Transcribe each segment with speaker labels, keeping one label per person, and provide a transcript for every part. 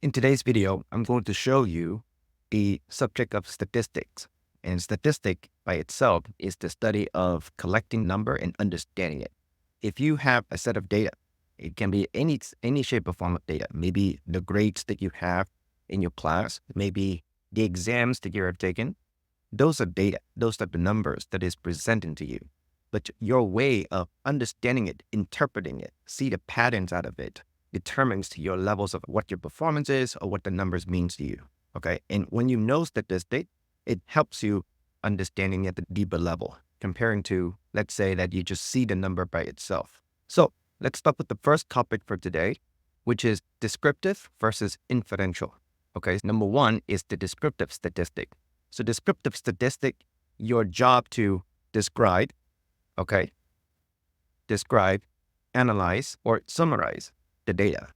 Speaker 1: In today's video, I'm going to show you the subject of statistics. And statistic by itself is the study of collecting number and understanding it. If you have a set of data, it can be any shape or form of data. Maybe the grades that you have in your class, maybe the exams that you have taken. Those are data. Those are the numbers that is presented to you. But your way of understanding it, interpreting it, see the patterns out of it, determines your levels of what your performance is or what the numbers means to you. Okay. And when you know statistics, it helps you understanding at the deeper level, comparing to, let's say that you just see the number by itself. So let's start with the first topic for today, which is descriptive versus inferential. Okay. Number one is the descriptive statistic. So descriptive statistic, your job to describe, okay, describe, analyze, or summarize the data.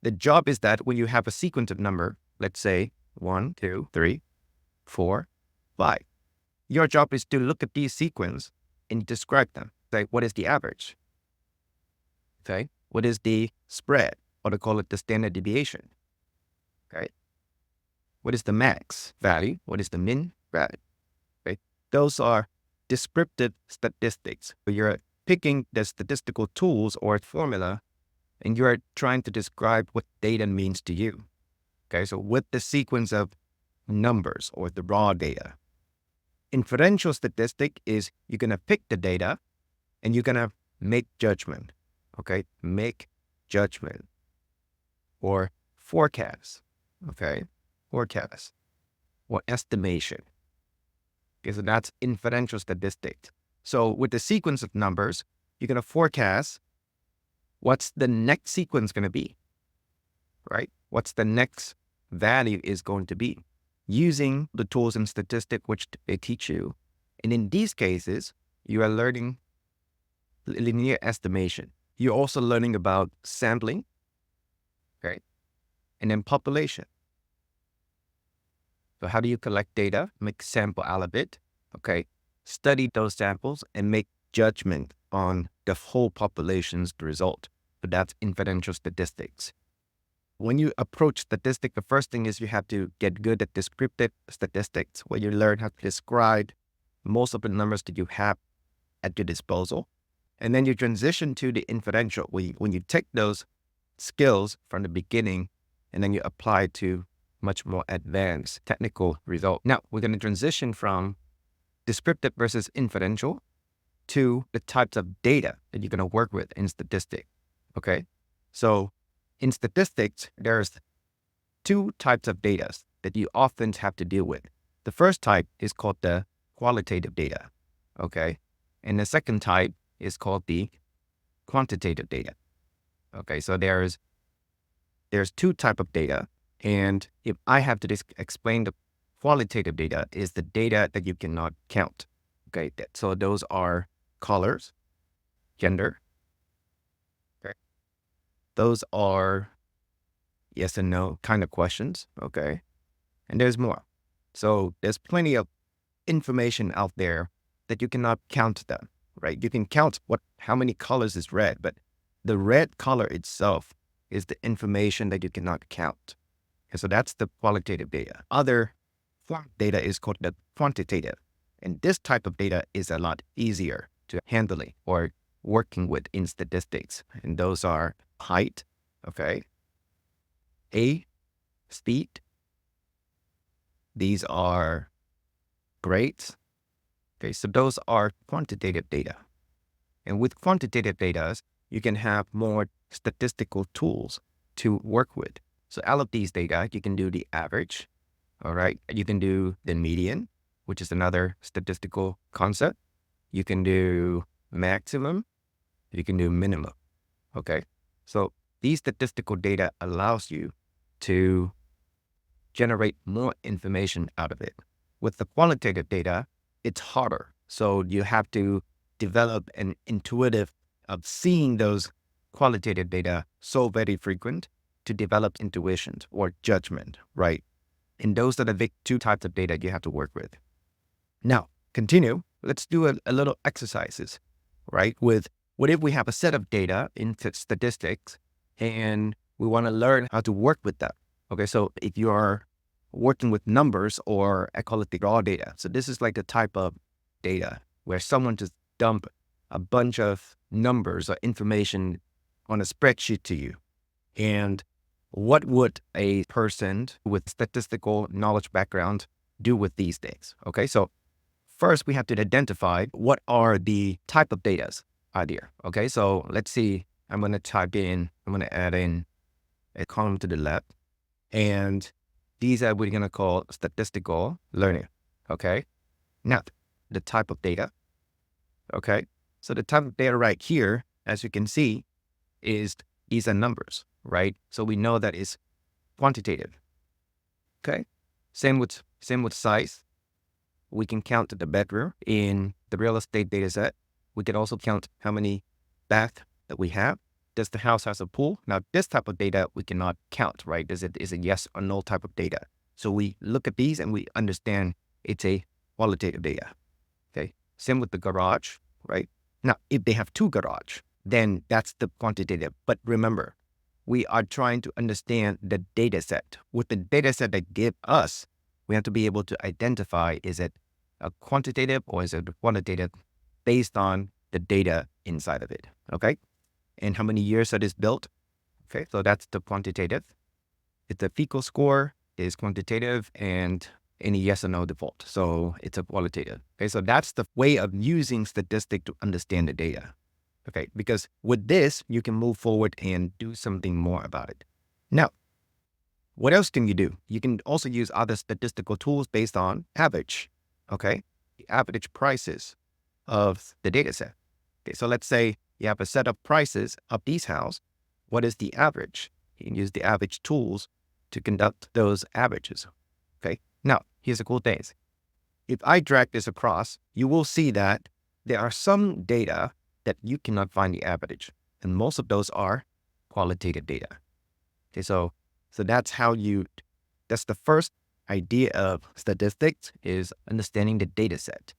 Speaker 1: The job is that when you have a sequence of number, let's say 1, 2, 3, 4, 5, your job is to look at these sequence and describe them. Say, what is the average? Okay. What is the spread? Or they call it the standard deviation. Okay. What is the max value? What is the min value? Okay. Those are descriptive statistics. You're picking the statistical tools or formula and you're trying to describe what data means to you. Okay, so with the sequence of numbers or the raw data. Inferential statistic is you're going to pick the data and you're going to make judgment. Okay, make judgment or forecast. Okay, forecast or estimation. Okay, so that's inferential statistics. So with the sequence of numbers, you're going to forecast what's the next sequence going to be, right? What's the next value is going to be using the tools in statistics which they teach you. And in these cases, you are learning linear estimation. You're also learning about sampling, right? And then population. So how do you collect data, make sample out of it, okay? Study those samples and make judgment on the whole population's result. So that's inferential statistics. When you approach statistics, the first thing is you have to get good at descriptive statistics, where you learn how to describe most of the numbers that you have at your disposal. And then you transition to the inferential, when you take those skills from the beginning and then you apply to much more advanced technical result. Now, we're going to transition from descriptive versus inferential to the types of data that you're going to work with in statistics. Okay, so in statistics, there's two types of data that you often have to deal with. The first type is called the qualitative data, okay? And the second type is called the quantitative data. Okay, so there's two types of data. And if I have to explain the qualitative data, is the data that you cannot count. Okay, so those are colors, gender. Okay, those are yes and no kind of questions. Okay, and there's more. So there's plenty of information out there that you cannot count them. Right, you can count how many colors is red, but the red color itself is the information that you cannot count. And so that's the qualitative data. Other form data is called the quantitative. And this type of data is a lot easier to handling or working with in statistics. And those are height, okay, speed. These are grades. Okay, so those are quantitative data. And with quantitative data, you can have more statistical tools to work with. So out of these data, you can do the average, all right? You can do the median, which is another statistical concept. You can do maximum, you can do minimum, okay? So these statistical data allows you to generate more information out of it. With the qualitative data, it's harder. So you have to develop an intuitive of seeing those qualitative data so very frequent to develop intuition or judgment, right? And those are the big two types of data you have to work with. Now, continue. Let's do a little exercises, right? What if we have a set of data in statistics and we want to learn how to work with that? Okay, so if you are working with numbers, or I call it the raw data. So this is like the type of data where someone just dump a bunch of numbers or information on a spreadsheet to you. And what would a person with statistical knowledge background do with these things? Okay, so first we have to identify what are the type of data out there. Okay, so let's see, I'm going to add in a column to the left. And these are we're going to call statistical learning. Okay. Now, the type of data. Okay. So the type of data right here, as you can see, is these are numbers, right? So we know that is quantitative. Okay. Same with size. We can count the bedroom in the real estate data set. We can also count how many baths that we have. Does the house has a pool? Now, this type of data we cannot count, right? Is it yes or no type of data? So we look at these and we understand it's a qualitative data. Okay. Same with the garage, right? Now, if they have two garage, then that's the quantitative. But remember, we are trying to understand the data set. With the data set they give us, we have to be able to identify, is it a quantitative or is it a quantitative based on the data inside of it, okay? And how many years it is built, okay? So that's the quantitative. It's a FICO score is quantitative, and any yes or no default. So it's a qualitative, okay? So that's the way of using statistic to understand the data, okay? Because with this, you can move forward and do something more about it. Now, what else can you do? You can also use other statistical tools based on average, okay? The average prices of the data set. Okay, so let's say you have a set of prices of these houses. What is the average? You can use the average tools to conduct those averages, okay? Now, here's the cool thing. If I drag this across, you will see that there are some data that you cannot find the average, and most of those are qualitative data. Okay, so that's that's the first idea of statistics, is understanding the data set.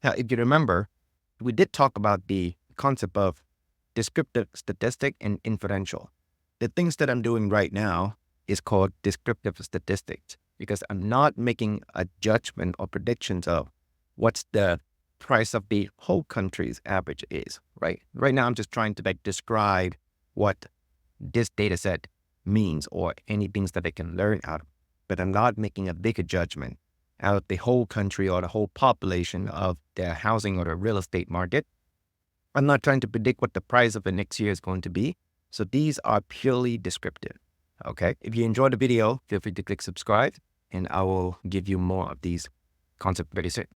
Speaker 1: Now, if you remember, we did talk about the concept of descriptive statistic and inferential. The things that I'm doing right now is called descriptive statistics, because I'm not making a judgment or predictions of what's the price of the whole country's average is, right? Right now, I'm just trying to describe what this data set means or any things that they can learn out of. But I'm not making a bigger judgment out of the whole country or the whole population of the housing or the real estate market. I'm not trying to predict what the price of the next year is going to be. So these are purely descriptive. Okay. If you enjoyed the video, feel free to click subscribe, and I will give you more of these concepts very soon.